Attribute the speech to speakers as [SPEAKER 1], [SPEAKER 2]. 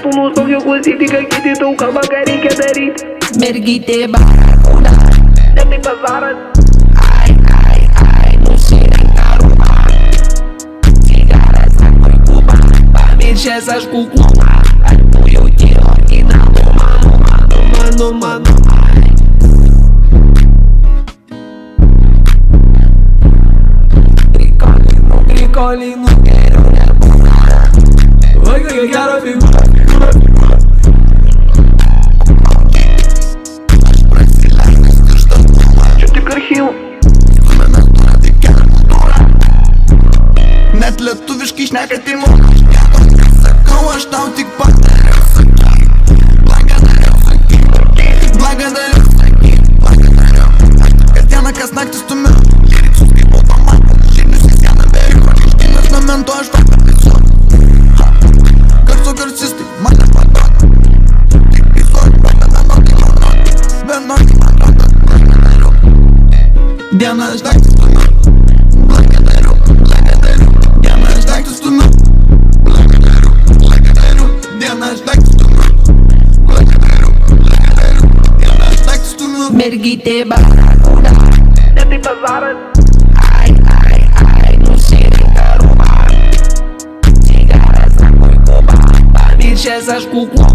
[SPEAKER 1] tu não sabe eu consigo ficar aqui, então calma, querem que é darí.
[SPEAKER 2] Merguite barracuda,
[SPEAKER 1] Já tem passada.
[SPEAKER 2] ai, não se nem caruma. Cigara, saco e cuba, pra mexer essas cucumas. Ai, tu e o tio aqui na mano. Tricole no quero, né, porra.
[SPEAKER 3] Oi, que quero viver.
[SPEAKER 1] Já te carregou.
[SPEAKER 4] Netle, tu veš, ki snakker ti mo. Kao aš tau tik pa. Благодарю. Катяна каснак ти стуме. Лирицуски по-дома. Жирни си ся набери. Ти нас на мен, той ще писо. Кърцо кърцисти, маля патат. Ти писо, бета на ноги манат. Бе ноги манат. Благодарю. Диана, ждак ти стуме. Благодарю. Диана, ждак ти стуме. Благодарю. Диана, ждак ти стуме.
[SPEAKER 2] Merguite barracuda,
[SPEAKER 1] Já tem passada.
[SPEAKER 2] ai, não se nem caruma. Cigara, saco e cuba, pra mexer essas cucumas.